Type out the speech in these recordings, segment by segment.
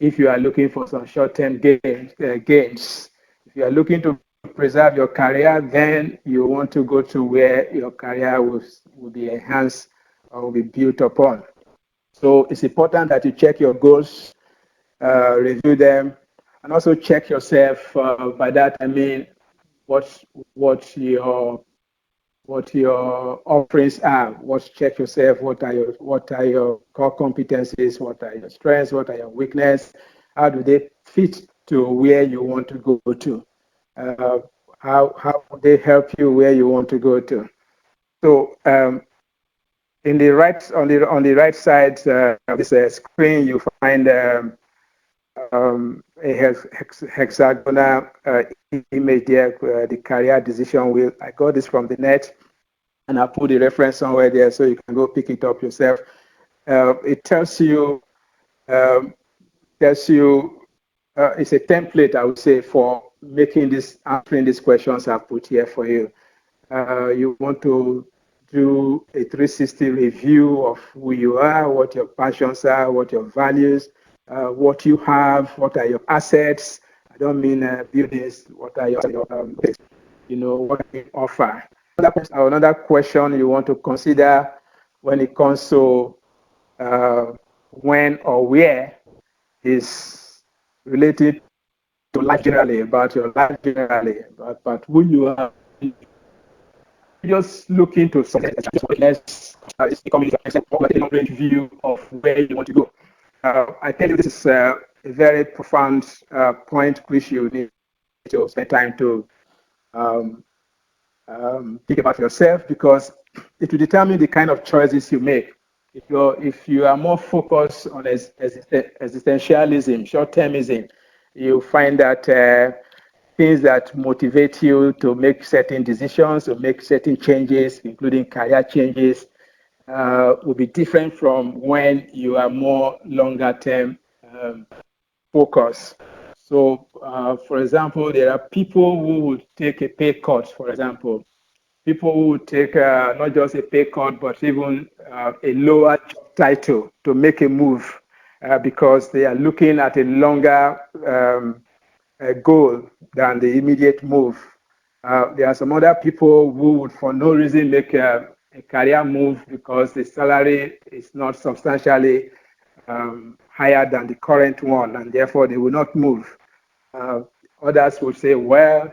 if you are looking for some short-term gains. If you are looking to preserve your career, then you want to go to where your career will be enhanced or will be built upon. So it's important that you check your goals, review them, and also check yourself. By that I mean what what your what your offerings are. What check yourself. What are your core competencies? What are your strengths? What are your weaknesses? How do they fit to where you want to go to? Uh, how will they help you where you want to go to? So in the right on the right side of this screen, you find a hexagonal image there, the career decision wheel. I got this from the net, and I put the reference somewhere there so you can go pick it up yourself. It um, tells you it's a template, I would say, for making this answering these questions I've put here for you. You want to do a 360 review of who you are, what your passions are, what your values, what you have, what are your assets. I don't mean buildings. What are your what you offer. Another question you want to consider when it comes to when or where is related to life generally, about your life generally, but who you are. Just looking to success, less it's becoming a long-range view of where you want to go. I tell you, this is a very profound point which you need to spend time to um, think about yourself, because it will determine the kind of choices you make. If you are more focused on existentialism, short-termism, you find that things that motivate you to make certain decisions, to make certain changes, including career changes, will be different from when you are more longer-term focus. So, for example, there are people who would take a pay cut, for example, people who would take not just a pay cut, but even a lower job title to make a move because they are looking at a longer goal than the immediate move. There are some other people who would, for no reason, make a career move because the salary is not substantially higher than the current one, and therefore they will not move. Uh, Others would say, well,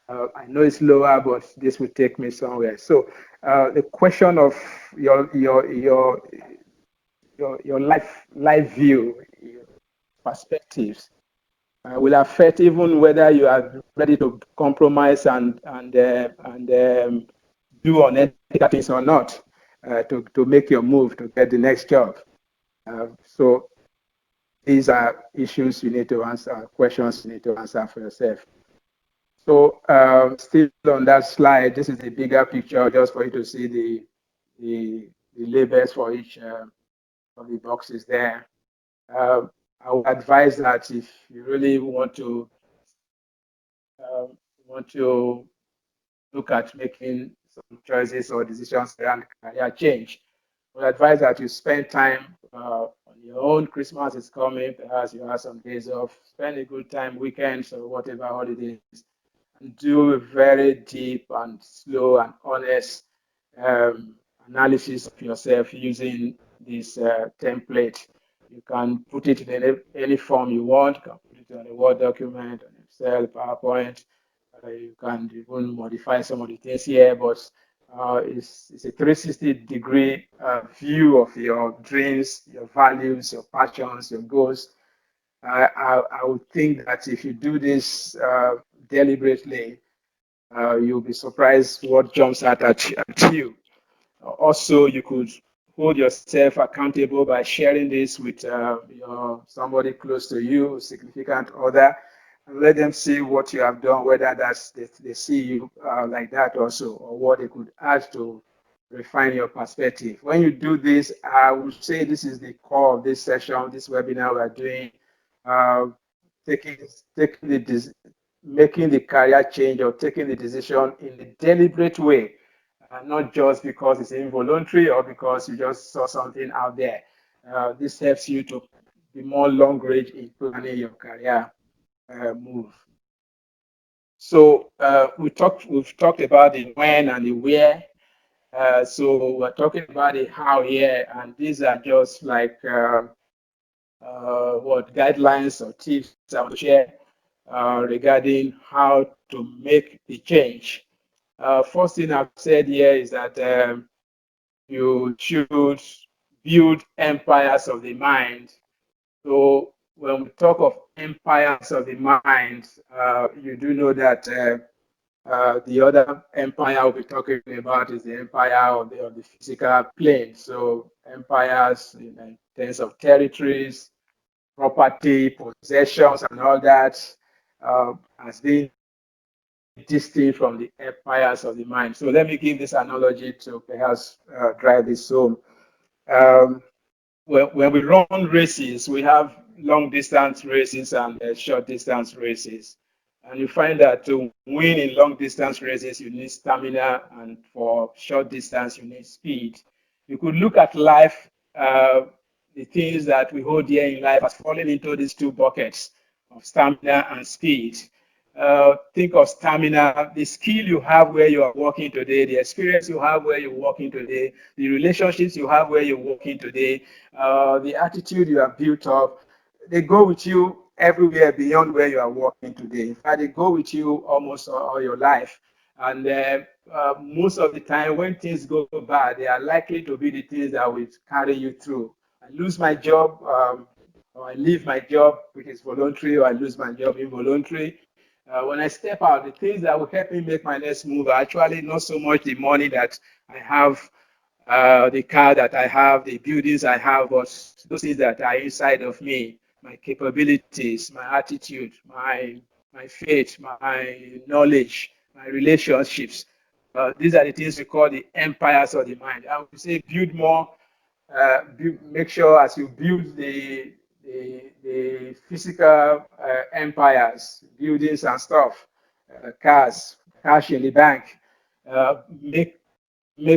I know it's lower, but this will take me somewhere. So the question of your your your your life view, your perspectives, will affect even whether you are ready to compromise and do unethical things or not to make your move to get the next job. So these are issues you need to answer, questions you need to answer for yourself. So still on that slide, this is the bigger picture just for you to see the labels for each of the boxes there. Uh, I would advise that if you really um, want to look at making some choices or decisions around career change, I would advise that you spend time on your own. Christmas is coming, perhaps you have some days off, spend a good time, weekends or whatever holidays, do a very deep and slow and honest um, analysis of yourself using this template. You can put it in any form you want. You can put it on a Word document, on Excel, PowerPoint. You can even modify some of the things here, but it's a 360-degree view of your dreams, your values, your passions, your goals. I would think that if you do this deliberately, you'll be surprised what jumps out at you. Also, you could hold yourself accountable by sharing this with somebody close to you, significant other, and let them see what you have done, whether they see you like that also, or what they could add to refine your perspective. When you do this, I would say this is the core of this session, this webinar we're doing, uh, taking, taking the, making the career change or taking the decision in a deliberate way, not just because it's involuntary or because you just saw something out there. This helps you to be more long range in planning your career move. So we've talked about the when and the where. So we're talking about the how here, and these are just like what guidelines or tips I want to share regarding how to make the change. First thing I've said here is that you should build empires of the mind. So when we talk of empires of the mind, you do know that the other empire we'll be talking about is the empire of the physical plane. So empires in terms of territories, property, possessions, and all that has been distinct from the empires of the mind. So let me give this analogy to perhaps drive this home. Um, when we run races, we have long distance races and short distance races. And you find that to win in long distance races, you need stamina, and for short distance, you need speed. You could look at life, the things that we hold dear in life as falling into these two buckets of stamina and speed. Think of stamina, the skill you have where you are working today, the experience you have where you're working today, the relationships you have where you're working today, the attitude you have built up. They go with you everywhere beyond where you are working today. In fact, they go with you almost all your life. And most of the time, when things go bad, they are likely to be the things that will carry you through. I lose my job, or I leave my job, which is voluntary, or I lose my job involuntary. When I step out, the things that will help me make my next move are actually not so much the money that I have, the car that I have, the buildings I have, but those things that are inside of me, my capabilities, my attitude, my faith, my knowledge, my relationships. These are the things we call the empires of the mind. I would say build more, make sure as you build the physical empires, buildings and stuff, cars, cash in the bank, make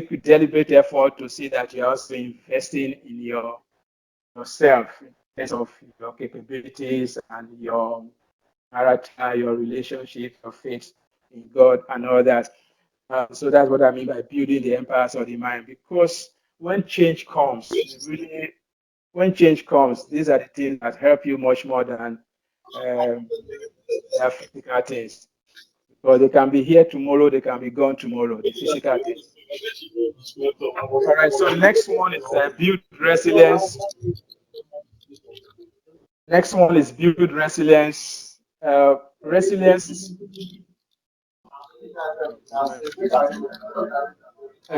a deliberate effort to see that you're also investing in yourself in terms of your capabilities and your character, your relationship, your faith in God and all that. So that's what I mean by building the empires of the mind. Because when change comes, really, when change comes, these are the things that help you much more than their physical things. Because they can be here tomorrow, they can be gone tomorrow, the physical things. All right, so next one is build resilience. Next one is build resilience. Resilience is,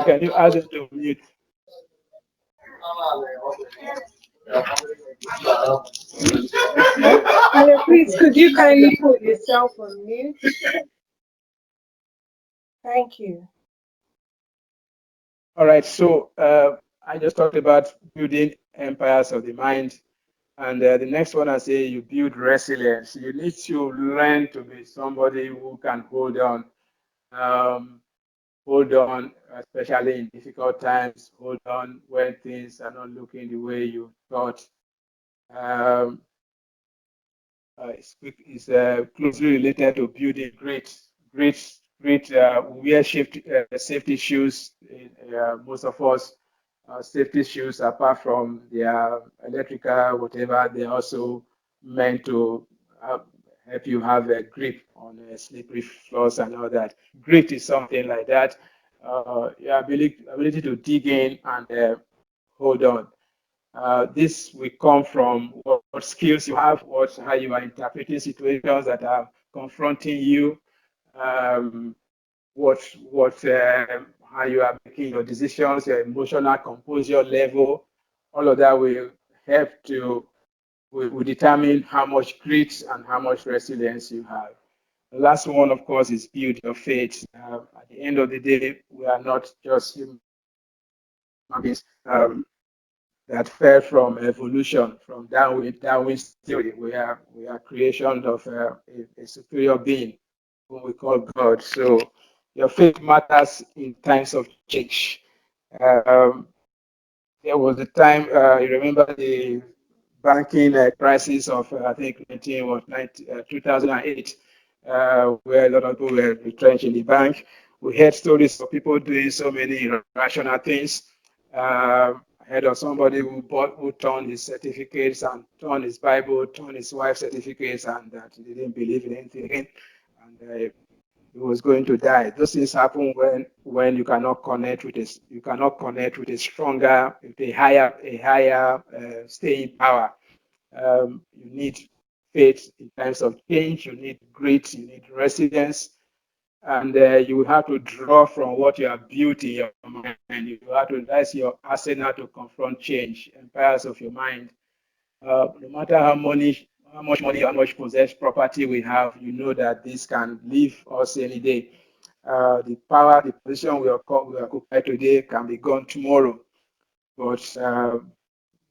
can you add it to mute? Please, could you kindly put yourself on mute? Thank you. All right, so I just talked about building empires of the mind. And the next one I say you build resilience. You need to learn to be somebody who can hold on, especially in difficult times, hold on when things are not looking the way you thought. Um, it's closely related to building great wear safety shoes. Most of us, safety shoes, apart from their electrical, whatever, they're also meant to help you have a grip on slippery floors and all that. Grit is something like that. Your ability to dig in and hold on. This will come from what skills you have, how you are interpreting situations that are confronting you, um, how you are making your decisions, your emotional composure level. All of that will help to will determine how much grit and how much resilience you have. The last one, of course, is build your faith. At the end of the day, we are not just human beings. That fell from evolution, from Darwin's theory. We are creation of a superior being, whom we call God. So your faith matters in times of change. Um, there was a time, you remember the banking crisis of I think 2008, where a lot of people were retrenched in the bank. We heard stories of people doing so many irrational things. I heard of somebody who turned his certificates and turned his Bible, turned his wife's certificates, and that he didn't believe in anything again, and he was going to die. Those things happen when you cannot connect with a stronger, with a higher staying power. You need faith in times of change. You need grit. You need resilience, and you will have to draw from what you have built in your mind. That's your arsenal to confront change, empires of your mind. No matter how much money, how much possessed property we have, you know that this can leave us any day. The power, the position we occupy today can be gone tomorrow. But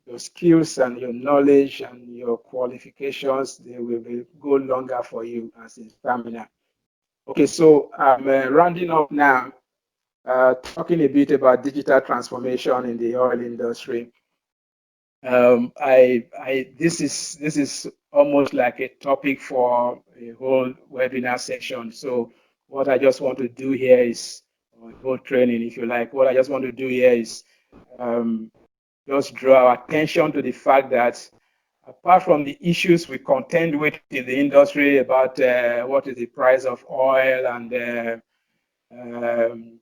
your skills and your knowledge and your qualifications, they will go longer for you as a stamina. Okay, so I'm rounding up now, talking a bit about digital transformation in the oil industry. This is almost like a topic for a whole webinar session. So what I just want to do here is, or a whole training, if you like, what I just want to do here is um, just draw our attention to the fact that apart from the issues we contend with in the industry about what is the price of oil and um,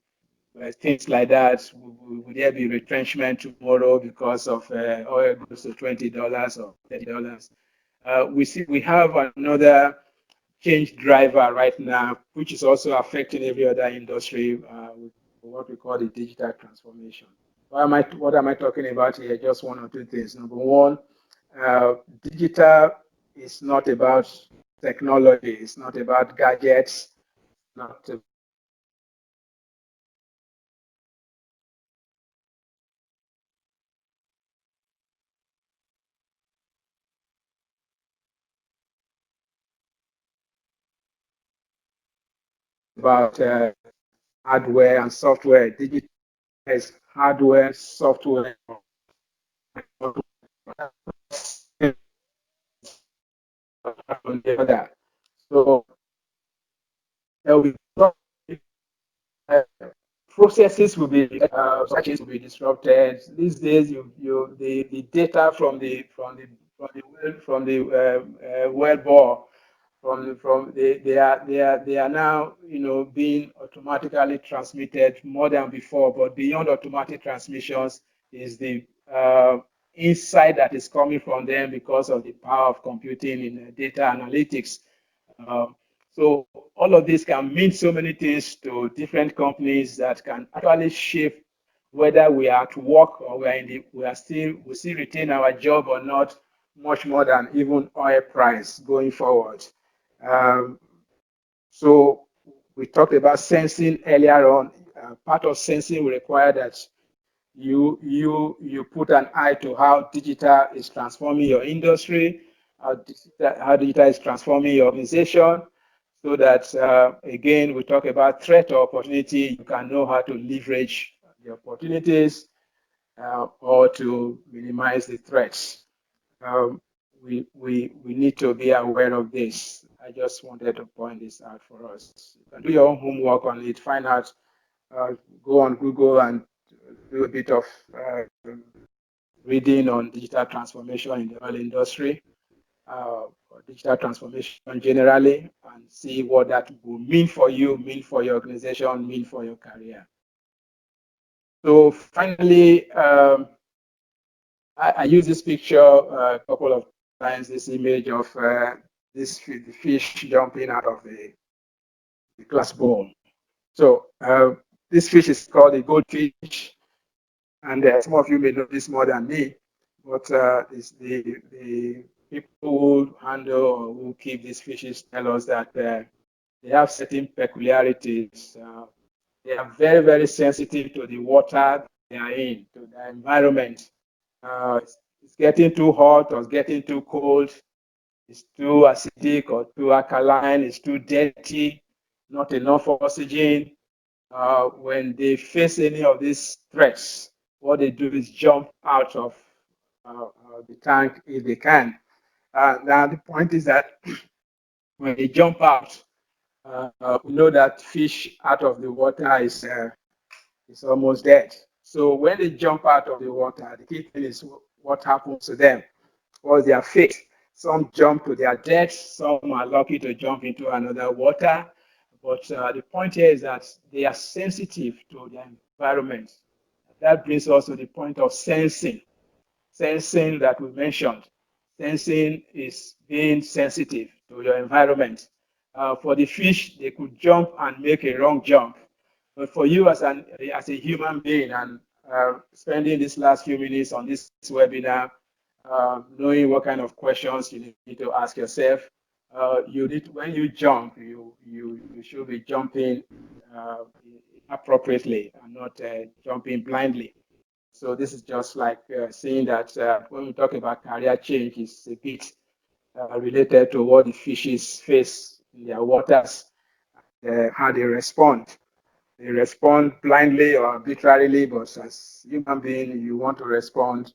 things like that. Will there be retrenchment tomorrow because of oil goes to $20 or $30? We have another change driver right now, which is also affecting every other industry with what we call the digital transformation. What am I talking about here? Just one or two things. Number one, digital is not about technology. It's not about gadgets. Not about hardware and software. Digital is hardware, software, on the other. So we uh, processes will be searches will be disrupted. These days, the data from the well bore they are now being automatically transmitted more than before. But beyond automatic transmissions is the insight that is coming from them because of the power of computing in data analytics. Um, so all of this can mean so many things to different companies that can actually shape whether we are at work or we still retain our job or not, much more than even oil price going forward. Um, so we talked about sensing earlier on. Part of sensing will require that you put an eye to how digital is transforming your industry, how digital is transforming your organization, so that again we talk about threat or opportunity. You can know how to leverage the opportunities or to minimize the threats. Um, we need to be aware of this. I just wanted to point this out for us. You can do your own homework on it. Find out. Uh, Go on Google and do a bit of reading on digital transformation in the oil industry, or digital transformation generally, and see what that will mean for you, mean for your organization, mean for your career. So finally, I use this picture a couple of times, this image of the fish jumping out of the glass bowl. So this fish is called a goldfish, and some of you may know this more than me, but it's the people who handle or who keep these fishes tell us that they have certain peculiarities. They are very, very sensitive to the water they are in, to the environment. It's getting too hot or it's getting too cold, it's too acidic or too alkaline, it's too dirty, not enough oxygen. When they face any of these threats, what they do is jump out of the tank if they can. Now the point is that when they jump out, we know that fish out of the water is almost dead. So when they jump out of the water, the key thing is what happens to them. What's their fate? Some jump to their death. Some are lucky to jump into another water. But the point here is that they are sensitive to their environment. That brings us to the point of sensing. Sensing that we mentioned. Sensing is being sensitive to your environment. For the fish, they could jump and make a wrong jump. But for you as a human being and spending these last few minutes on this webinar, knowing what kind of questions you need to ask yourself, you need when you jump, you should be jumping uh, appropriately and not jumping blindly. So this is just like saying that when we talk about career change, it's a bit related to what the fishes face in their waters, how they respond. They respond blindly or arbitrarily, but as human being, you want to respond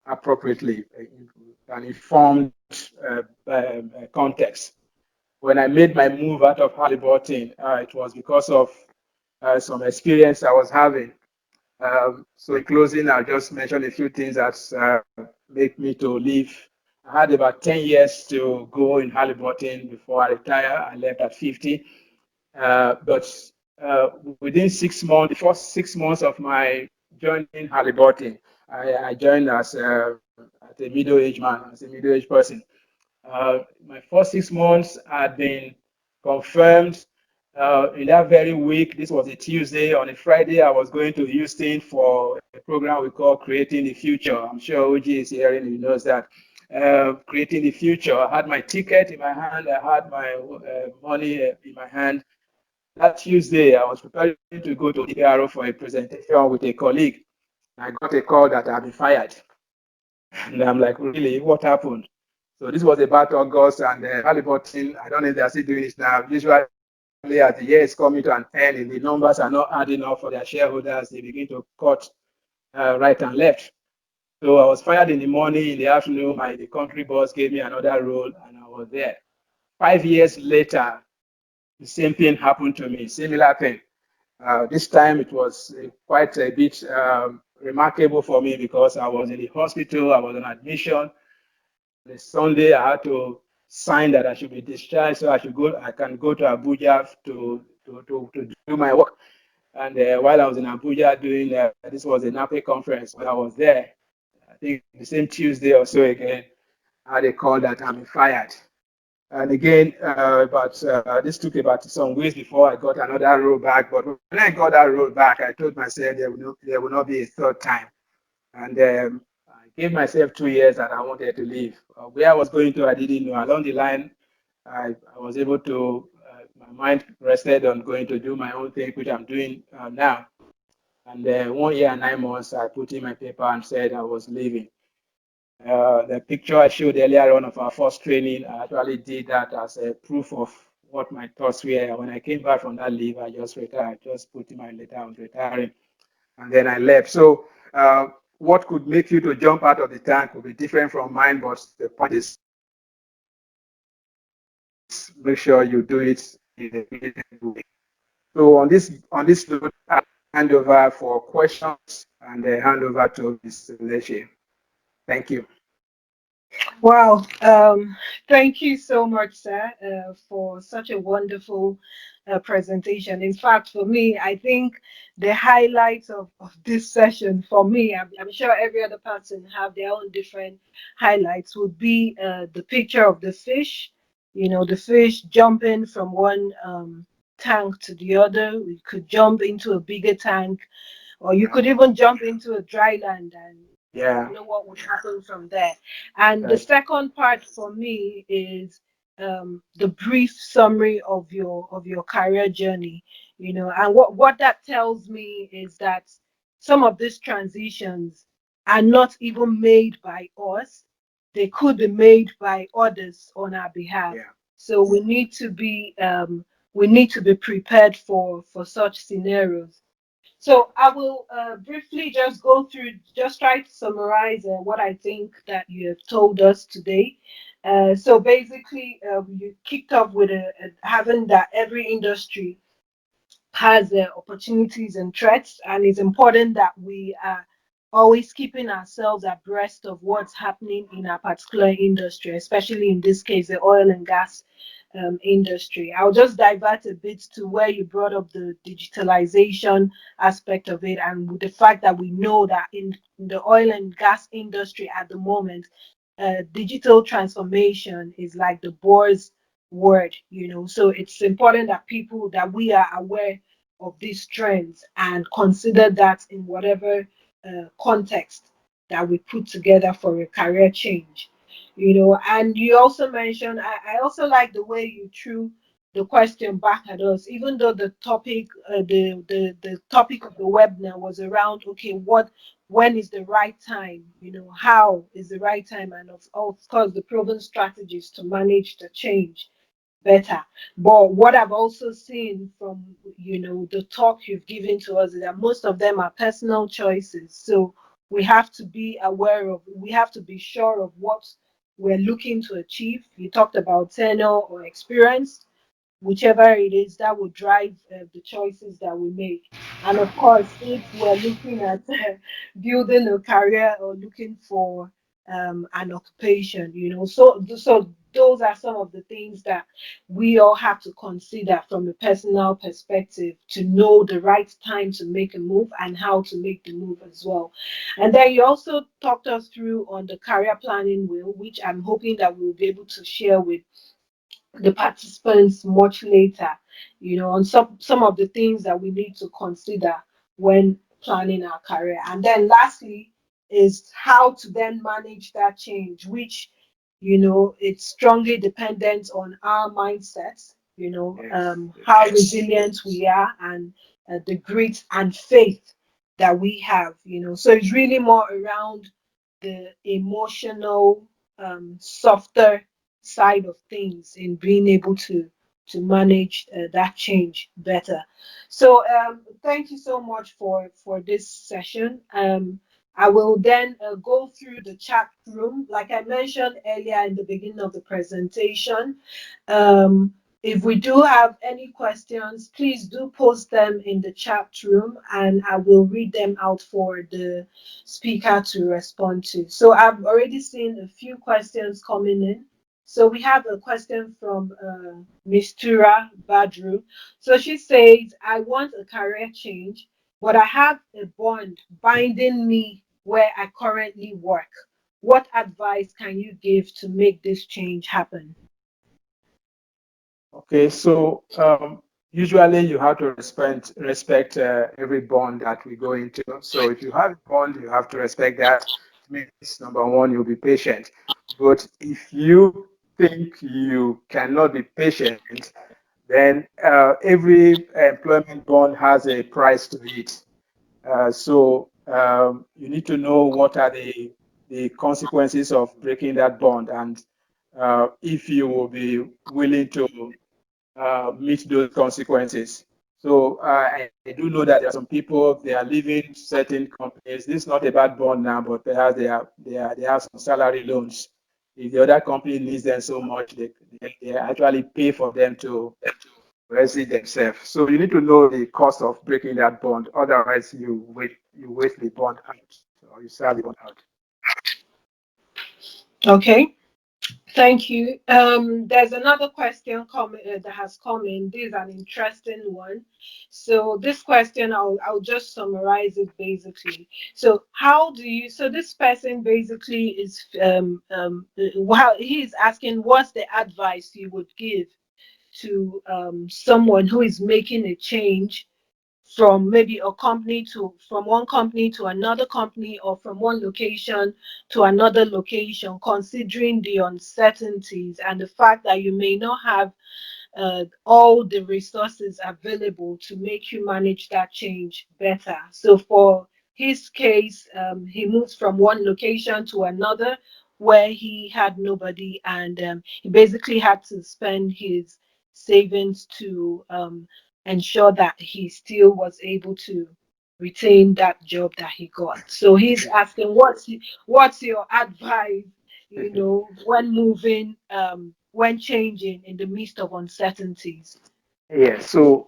appropriately in an informed context. When I made my move out of Halliburton, it was because of some experience I was having. So in closing, I'll just mention a few things that make me to leave. I had about 10 years to go in Halliburton before I retire. I left at 50. But within 6 months, the first 6 months of my joining Halliburton, I joined as a middle-aged man, as a middle-aged person. My first 6 months had been confirmed in that very week. This was a Tuesday. On a Friday, I was going to Houston for a program we call Creating the Future. I'm sure OG is hearing, he knows that. Creating the Future. I had my ticket in my hand. I had my money in my hand. That Tuesday, I was preparing to go to DRO for a presentation with a colleague. I got a call that I'd been fired. And I'm like, really, what happened? So this was about August, and Halliburton, I don't know if they're still doing this now. Usually, as the year is coming to an end and the numbers are not adding up for their shareholders, they begin to cut right and left. So I was fired in the morning. In the afternoon, the country boss gave me another role, and I was there. 5 years later, the same thing happened to me, similar thing. This time it was quite a bit remarkable for me because I was in the hospital, I was on admission. The Sunday I had to sign that I should be discharged, so I can go to Abuja to do my work. And while I was in Abuja doing this was a NAPE conference, when I was there, I think the same Tuesday or so again, I had a call that I'm fired. And again, this took about some weeks before I got another role back. But when I got that role back, I told myself there will not be a third time. And I gave myself 2 years that I wanted to leave. Where I was going to, I didn't know. Along the line, I was able to, my mind rested on going to do my own thing, which I'm doing now. And 1 year and 9 months, I put in my paper and said I was leaving. The picture I showed earlier on of our first training, I actually did that as a proof of what my thoughts were. When I came back from that leave, I just retired, just put in my letter I was retiring, and then I left. So what could make you to jump out of the tank would be different from mine, but the point is make sure you do it in a meaningful way. So on this note, I'll hand over for questions and hand over to Mr. Leche. Thank you. Wow. Thank you so much, sir, for such a wonderful presentation. In fact, for me, I think the highlights of this session, for me, I'm sure every other person have their own different highlights, would be the picture of the fish, the fish jumping from one tank to the other. We could jump into a bigger tank, or you could even jump into a dry land and know what would happen from there. And the second part for me is the brief summary of your career journey, and what that tells me is that some of these transitions are not even made by us. They could be made by others on our behalf. So we need to be prepared for such scenarios. So I will briefly just go through, just try to summarize what I think that you have told us today. So basically, you kicked off with having that every industry has opportunities and threats, and it's important that we are always keeping ourselves abreast of what's happening in our particular industry, especially in this case, the oil and gas industry. I'll just divert a bit to where you brought up the digitalization aspect of it, and with the fact that we know that in the oil and gas industry at the moment, digital transformation is like the board's word, so it's important that people that we are aware of these trends and consider that in whatever context that we put together for a career change. And you also mentioned, I also like the way you threw the question back at us, even though the topic, the topic of the webinar was around, okay, when is the right time, how is the right time, and of course the proven strategies to manage the change better. But what I've also seen from the talk you've given to us is that most of them are personal choices. So we have to be aware of, we have to be sure of what we're looking to achieve. You talked about tenure or experience, whichever it is, that will drive the choices that we make. And of course, if we're looking at building a career or looking for an occupation, so those are some of the things that we all have to consider from a personal perspective to know the right time to make a move and how to make the move as well. And then you also talked us through on the career planning wheel, which I'm hoping that we'll be able to share with the participants much later, on some of the things that we need to consider when planning our career. And then lastly is how to then manage that change, which it's strongly dependent on our mindsets, Yes, how yes. resilient we are, and the grit and faith that we have, so it's really more around the emotional, softer side of things in being able to manage that change better. So thank you so much for this session. I will then go through the chat room. Like I mentioned earlier in the beginning of the presentation, um, if we do have any questions, please do post them in the chat room and I will read them out for the speaker to respond to. So I've already seen a few questions coming in. So we have a question from Mistura Badru. So she says, I want a career change, but I have a bond binding me where I currently work. What advice can you give to make this change happen? Okay, so usually you have to respect every bond that we go into. So if you have a bond, you have to respect that. It means number one, you'll be patient. But if you think you cannot be patient, then every employment bond has a price to it. So you need to know what are the consequences of breaking that bond, and if you will be willing to meet those consequences. So I do know that there are some people they are leaving certain companies. This is not a bad bond now, but perhaps they have some salary loans. If the other company needs them so much, they actually pay for them to exit themselves. So you need to know the cost of breaking that bond. Otherwise, you wait the bond out, or you sell the bond out. Okay. Thank you. There's another question that has come in. This is an interesting one. So this question, I'll just summarize it basically. So how do you? So this person basically is well, he's asking, what's the advice you would give to someone who is making a change from maybe a company to from one company to another company or from one location to another location, considering the uncertainties and the fact that you may not have all the resources available to make you manage that change better. So for his case, he moved from one location to another where he had nobody, and he basically had to spend his savings to ensure that he still was able retain that job that he got. So he's asking, what's your advice, when moving, when changing in the midst of uncertainties? Yeah, so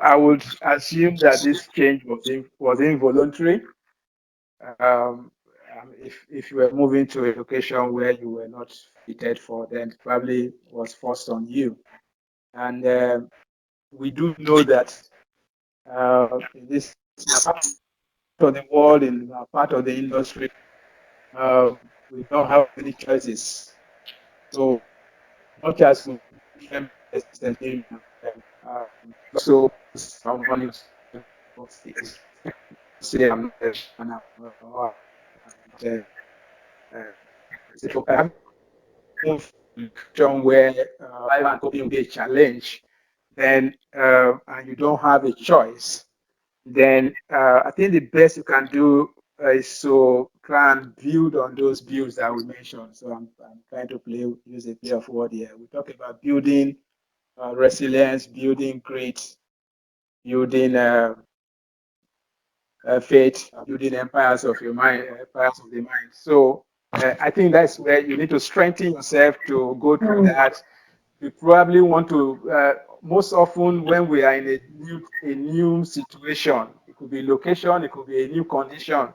I would assume that this change was involuntary. Um, if you were moving to a location where you were not fitted for, then it probably was forced on you. And we do know that in this part of the world, in our part of the industry, we don't have many choices. So much as we different persistently, also someone say I'm not a man, or I'm not I have moved to a situation where life and coping will be a challenge, then and you don't have a choice, then I think the best you can do is to try and build on those builds that we mentioned. So I'm trying to use a play of word here. We talk about building resilience, building grit, building faith, building empires of your mind, empires of the mind. So I think that's where you need to strengthen yourself to go through Mm, that. We probably want to, most often when we are in a new situation, it could be location, it could be a new condition.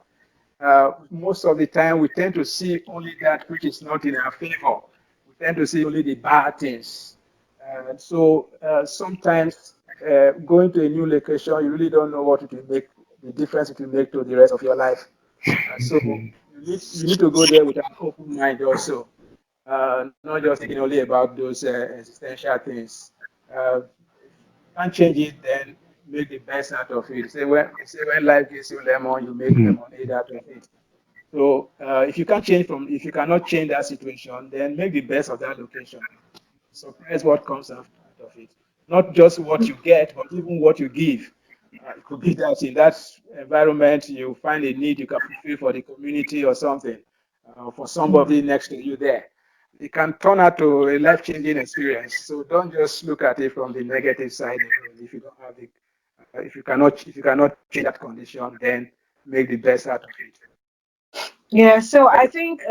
Most of the time, we tend to see only that which is not in our favor. We tend to see only the bad things. So sometimes going to a new location, you really don't know what it will make, the difference it will make to the rest of your life. So you need to go there with an open mind also, not just thinking only about those existential things. Can't change it, then make the best out of it. Say when life gives you lemon, you make lemonade out of it. So if you cannot change that situation, then make the best of that location. Surprise what comes out of it. Not just what you get, but even what you give. It could be that in that environment you find a need you can fulfill for the community or something, for somebody next to you there. It can turn out to a life-changing experience. So don't just look at it from the negative side alone. If you don't have the, if you cannot change that condition, then make the best out of it. yeah, so I think,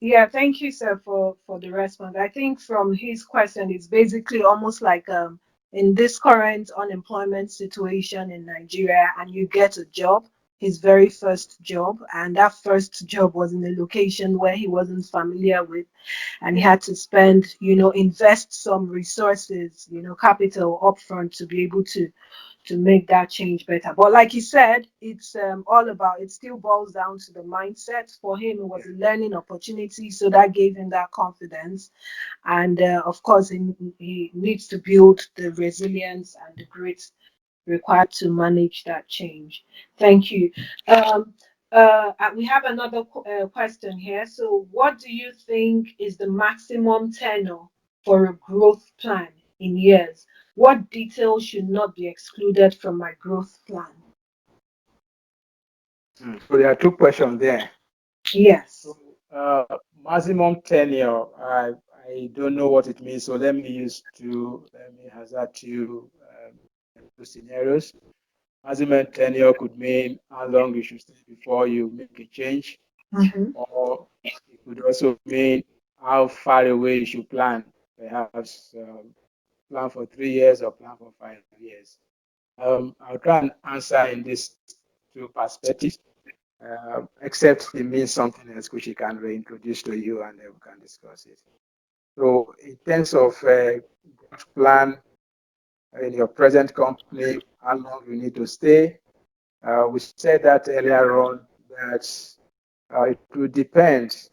yeah, thank you, sir, for the response. I think from his question, it's basically almost like, in this current unemployment situation in Nigeria, and you get a job, his very first job, and that first job was in a location where he wasn't familiar with, and he had to spend, invest some resources, capital upfront to be able to make that change better. But like you said, it's all about, it still boils down to the mindset. For him, it was a learning opportunity, so that gave him that confidence. And of course, he needs to build the resilience and the grit required to manage that change. Thank you. Um, we have another question here. So, what do you think is the maximum tenure for a growth plan in years? What details should not be excluded from my growth plan? So there are two questions there. Yes. So maximum tenure, I don't know what it means. So let me hazard two scenarios. Maximum tenure could mean how long you should stay before you make a change, Mm-hmm. or it could also mean how far away you should plan. Perhaps plan for 3 years or plan for 5 years. I'll try and answer in these two perspectives, except it means something else which he can reintroduce to you and then we can discuss it. So, in terms of growth plan in your present company, how long you need to stay, we said that earlier on that it will depend.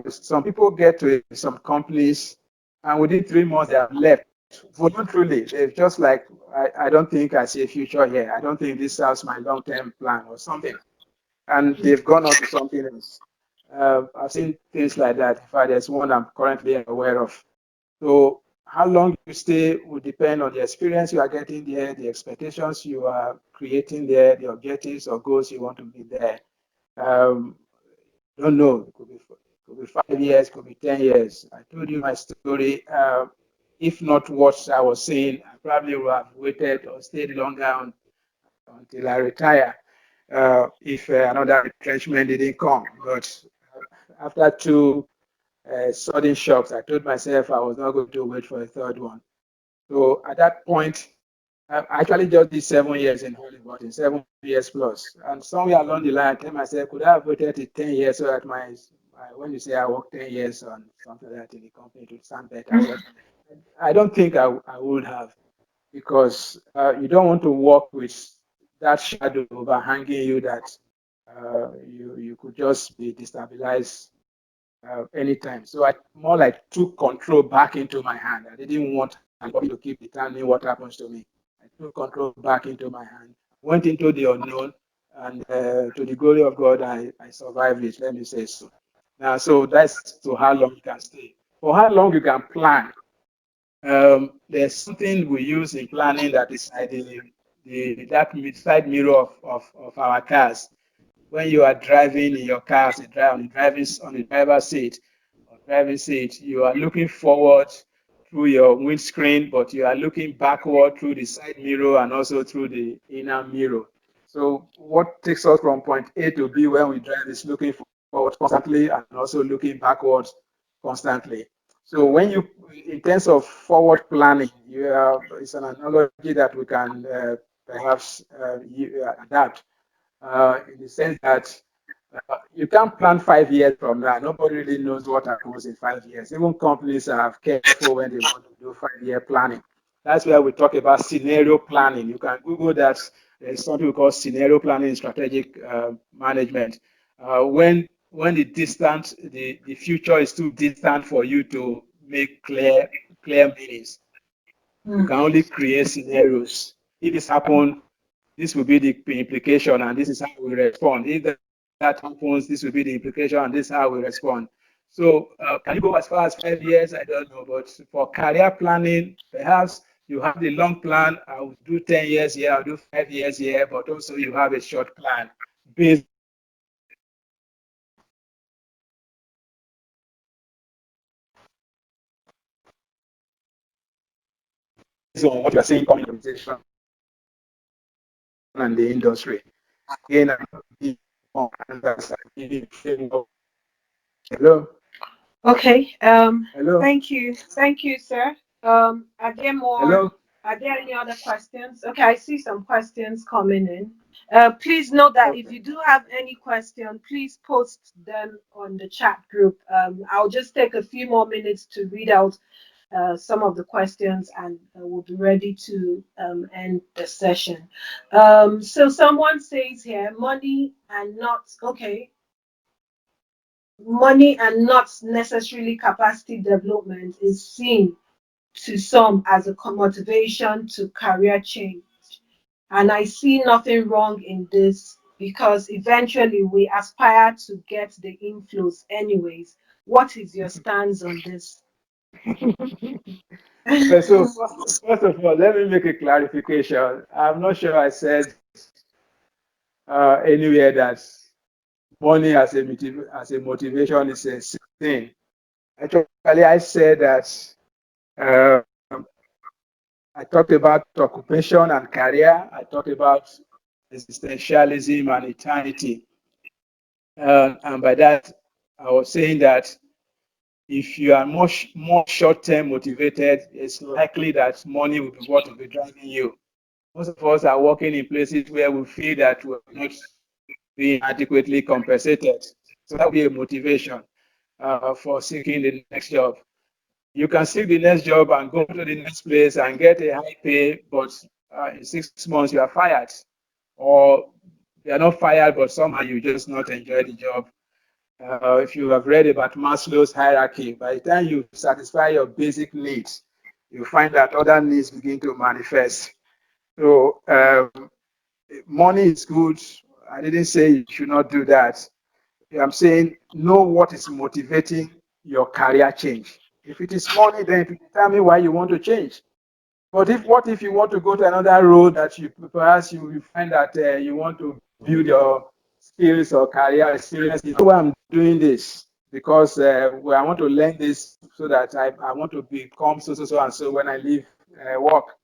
Some people get to some companies and within 3 months they have left voluntarily. They're just like, I don't think I see a future here. I don't think this serves my long-term plan or something. And they've gone on to something else. I've seen things like that. In fact, there's one I'm currently aware of. So how long you stay will depend on the experience you are getting there, the expectations you are creating there, the objectives or goals you want to meet there. Um, don't know. It could be 5 years, it could be 10 years. I told you my story. If not what I was saying, I probably would have waited or stayed longer until I retire. if another retrenchment didn't come. But after two sudden shocks, I told myself I was not going to wait for a third one. So at that point, I actually just did 7 years in Hollywood, in 7 years plus. And somewhere along the line, I tell myself, could I have waited till 10 years so that when you say I worked 10 years on something like that in the company, it would sound better. But I don't think I would have, because you don't want to work with that shadow overhanging you that you could just be destabilized anytime. So I more like took control back into my hand. I didn't want anybody to keep determining what happens to me. I took control back into my hand, went into the unknown, and to the glory of God, I survived it. Let me say so. Now, so that's to how long you can stay. For how long you can plan. There's something we use in planning that is like that side mirror of our cars. When you are driving in your car, on the driver's seat or driving seat, you are looking forward through your windscreen, but you are looking backward through the side mirror and also through the inner mirror. So what takes us from point A to B when we drive is looking forward constantly and also looking backwards constantly. So when you, in terms of forward planning, it's an analogy that we can perhaps adapt in the sense that you can't plan 5 years from now. Nobody really knows what happens in 5 years. Even companies are careful when they want to do 5-year planning. That's where we talk about scenario planning. You can Google that. There's something we call scenario planning in strategic management. When the future is too distant for you to make clear meanings, you can only create scenarios. If this happens, this will be the implication, and this is how we respond. If that happens, this will be the implication, and this is how we respond. So, can you go as far as 5 years? I don't know. But for career planning, perhaps you have the long plan. I will do 10 years here, I'll do 5 years here, but also you have a short plan based on what you are seeing coming in the organization and the industry. Again, hello. Okay. Hello. Thank you. Thank you, sir. Are there more? Hello. Are there any other questions? Okay, I see some questions coming in. Please note that if Okay. you do have any question, please post them on the chat group. I'll just take a few more minutes to read out some of the questions, and we'll be ready to end the session. So someone says here, money and not necessarily capacity development is seen to some as a motivation to career change. And I see nothing wrong in this because eventually we aspire to get the inflows anyways. What is your stance on this? Well, so first of all, let me make a clarification. I'm not sure I said anywhere that money as a motivation is a sin. Actually, I said that uh, I talked about occupation and career. I talked about existentialism and eternity. And by that, I was saying that if you are more short-term motivated, it's likely that money will be what will be driving you. Most of us are working in places where we feel that we're not being adequately compensated. So that will be a motivation for seeking the next job. You can seek the next job and go to the next place and get a high pay, but in 6 months you are fired. Or you are not fired, but somehow you just not enjoy the job. If you have read about Maslow's hierarchy, by the time you satisfy your basic needs, you find that other needs begin to manifest. So money is good. I didn't say you should not do that. I'm saying know what is motivating your career change. If it is money, then it will determine why you want to change. But what if you want to go to another road that perhaps you find that you want to build your skills or career experience? You know why I'm doing this? Because I want to learn this so that I want to become so and so when I leave work.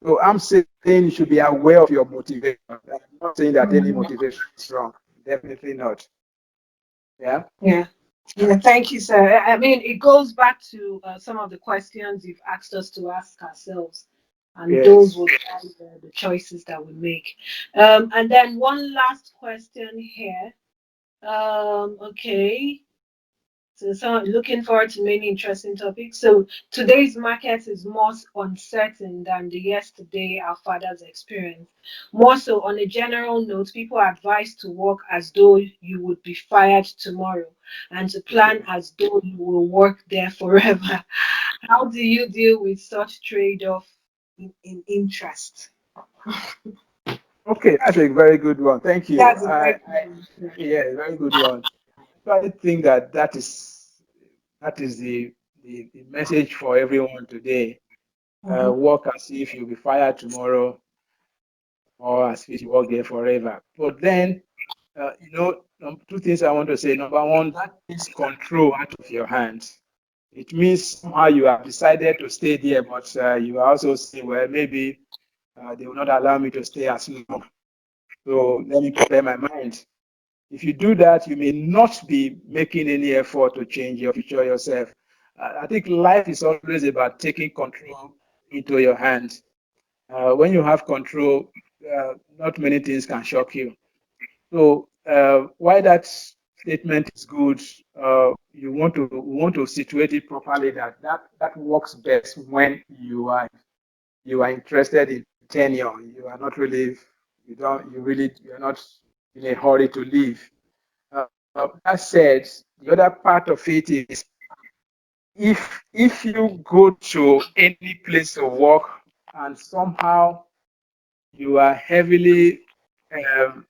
So I'm saying you should be aware of your motivation. I'm not saying that any Mhm. motivation is wrong. Definitely not. Yeah. Yeah. Yeah, thank you, sir. I mean, it goes back to some of the questions you've asked us to ask ourselves, and those Yes. will guide the choices that we make. And then one last question here. Okay. So looking forward to many interesting topics. So today's market is more uncertain than the yesterday our fathers experienced. More so, on a general note, people are advised to work as though you would be fired tomorrow and to plan Okay. as though you will work there forever. How do you deal with such trade-off in interest? Okay, that's a very good one. Thank you. That's a very good one. Yeah, very good one. So I think that that is the message for everyone today. Mhm. Work as if you'll be fired tomorrow, or as if you work there forever. But then, two things I want to say. Number one, that takes control out of your hands. It means somehow you have decided to stay there, but you are also saying, well, maybe they will not allow me to stay as long. So let me prepare my mind. If you do that, you may not be making any effort to change your future yourself. I think life is always about taking control into your hands. When you have control, not many things can shock you. So why that statement is good, you want to situate it properly. That works best when you are interested in tenure. You are not really you're not in a hurry to leave. That said, the other part of it is if you go to any place of work and somehow you are heavily um,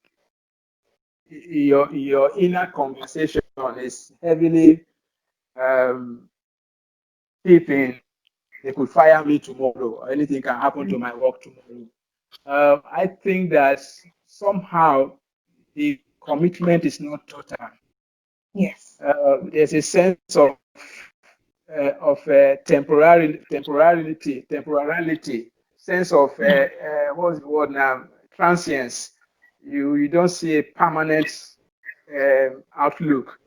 your inner conversation is heavily um, keeping, they could fire me tomorrow, or anything can happen to my work tomorrow. I think that somehow the commitment is not total. Yes. There's a sense of temporality, sense of what's the word now? Transience. You don't see a permanent outlook.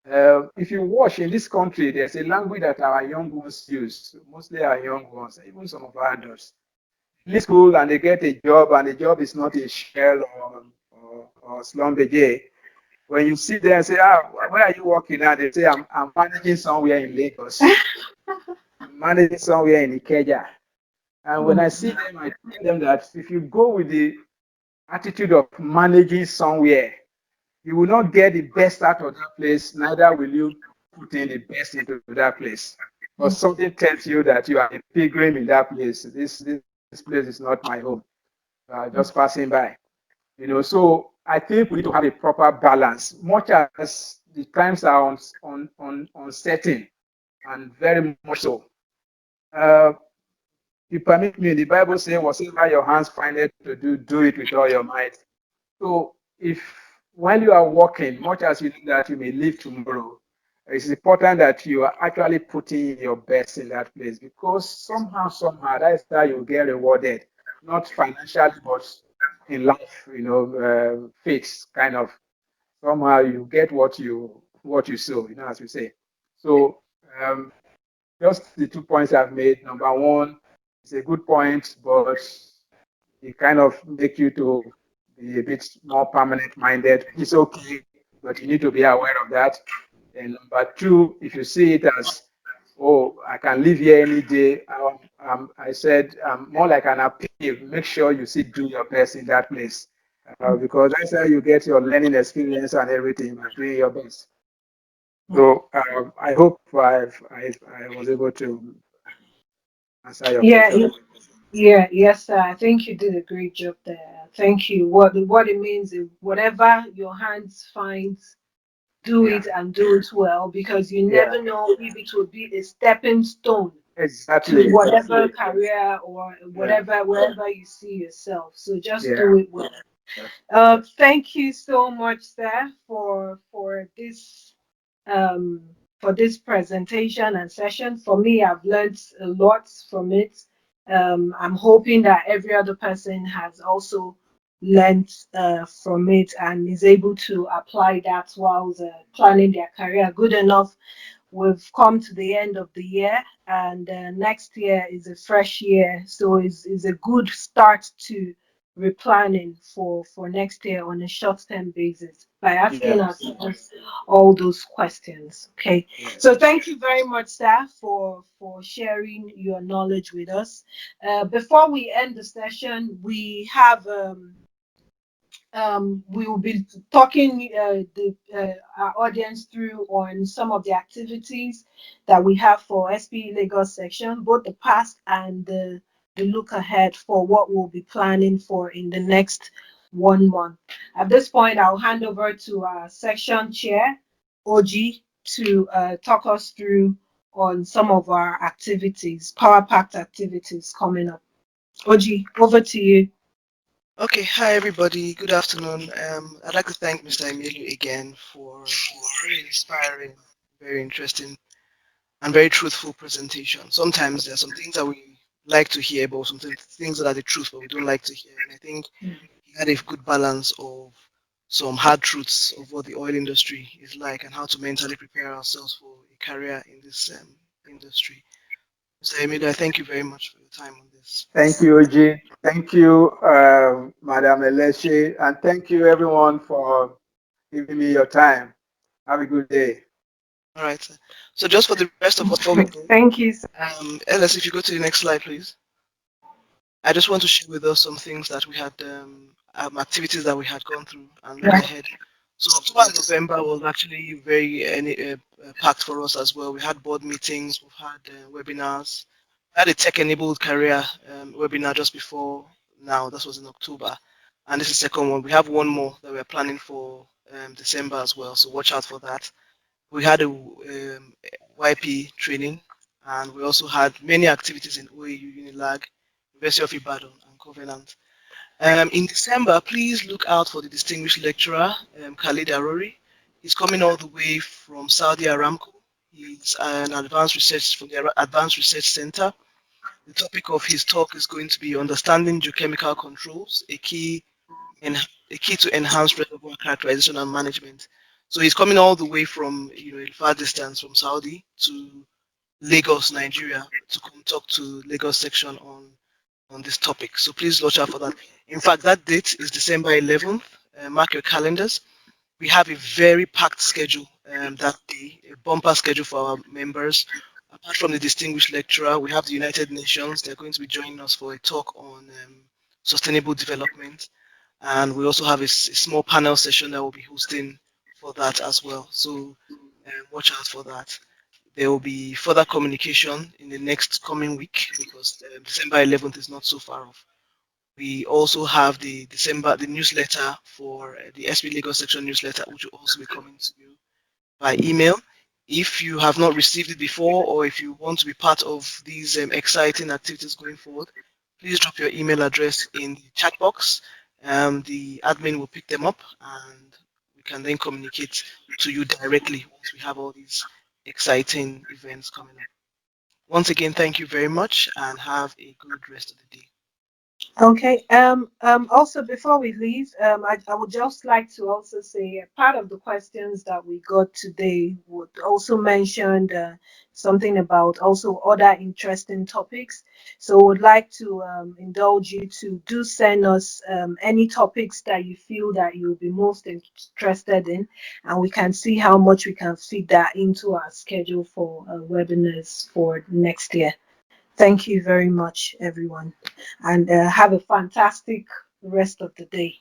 If you watch in this country, there's a language that our young ones use, mostly our young ones, even some of our adults. Leave school and they get a job, and the job is not a shell or slumberjay. When you sit there and say, where are you working at? They say, I'm managing somewhere in Lagos. I'm managing somewhere in Ikeja. And when I see them, I tell them that if you go with the attitude of managing somewhere, you will not get the best out of that place, neither will you put in the best into that place. Or something tells you that you are a pilgrim in that place. This place is not my home. Just passing by. So I think we need to have a proper balance, much as the times are uncertain and very much so. Uh, you permit me, the Bible says, whatever your hands find it to do, do it with all your might. So if when you are working, much as you know that you may leave tomorrow, it's important that you are actually putting your best in that place, because somehow, that's how you get rewarded, not financially, but in life, faith kind of. Somehow you get what you sow, as we say. So um, just the 2 points I've made. Number one, it's a good point, but it kind of make you to be a bit more permanent minded. It's okay, but you need to be aware of that. And number two, if you see it as, oh, I can live here any day, I said more like an appeal. Make sure you see do your best in that place, because that's how you get your learning experience and everything by doing your best. So I hope I was able to answer your Yeah, question. yeah, yes, sir. I think you did a great job there. Thank you. What it means is whatever your hands find, do Yeah, it and do it well, because you yeah, never know if it will be a stepping stone to exactly. whatever career or Yeah, whatever wherever you see yourself. So just yeah. do it well. Thank you so much, sir, um for this presentation and session. For me, I've learned a lot from it. I'm hoping that every other person has also learned from it and is able to apply that while planning their career good enough. We've come to the end of the year, and next year is a fresh year, so it's a good start to replanning for next year on a short-term basis by asking Yes. ourselves all those questions. Okay, so Yes. thank you very much, Sir, for sharing your knowledge with us. Before we end the session, we will be talking our audience through on some of the activities that we have for SPE Lagos section, both the past and the look ahead for what we'll be planning for in the next 1 month. At this point, I'll hand over to our section chair, OG, to talk us through on some of our activities, power-packed activities coming up. OG, over to you. Okay, hi everybody. Good afternoon. I'd like to thank Mr. Emmanuel again for a very inspiring, very interesting, and very truthful presentation. Sometimes there are some things that we like to hear, but some things that are the truth, but we don't like to hear. And I think he had a good balance of some hard truths of what the oil industry is like and how to mentally prepare ourselves for a career in this industry. Mr. Emmanuel, I thank you very much for your time on this. Thank you, Oji. Thank you, Madam Eleshi, and thank you everyone for giving me your time. Have a good day. All right, sir. So just for the rest of us before we go, Thank you. Ellis, if you go to the next slide, please. I just want to share with us some things that we had, activities that we had gone through and look ahead. So October and November was actually very packed for us as well. We had board meetings, we've had webinars. I had a tech-enabled career webinar just before now. That was in October. And this is the second one. We have one more that we're planning for December as well. So watch out for that. We had a YP training, and we also had many activities in OAU, Unilag, University of Ibadan, and Covenant. In December, please look out for the distinguished lecturer, Khalid Arori. He's coming all the way from Saudi Aramco. He's an advanced research from the Advanced Research Center. The topic of his talk is going to be understanding geochemical controls, a key to enhanced reservoir characterization and management. So he's coming all the way from a far distance from Saudi to Lagos, Nigeria, to come talk to Lagos section on this topic. So please watch out for that. In fact, that date is December 11th. Mark your calendars. We have a very packed schedule that day, a bumper schedule for our members. Apart from the distinguished lecturer, we have the United Nations. They're going to be joining us for a talk on sustainable development. And we also have a small panel session that we'll be hosting for that as well. So watch out for that. There will be further communication in the next coming week because December 11th is not so far off. We also have the newsletter for the SB Lagos section newsletter, which will also be coming to you by email. If you have not received it before, or if you want to be part of these exciting activities going forward, please drop your email address in the chat box. The admin will pick them up and we can then communicate to you directly once we have all these exciting events coming up. Once again, thank you very much and have a good rest of the day. Okay. Also, before we leave, I would just like to also say part of the questions that we got today would also mention something about also other interesting topics. So, would like to indulge you to do send us any topics that you feel that you'll be most interested in, and we can see how much we can fit that into our schedule for webinars for next year. Thank you very much, everyone, and have a fantastic rest of the day.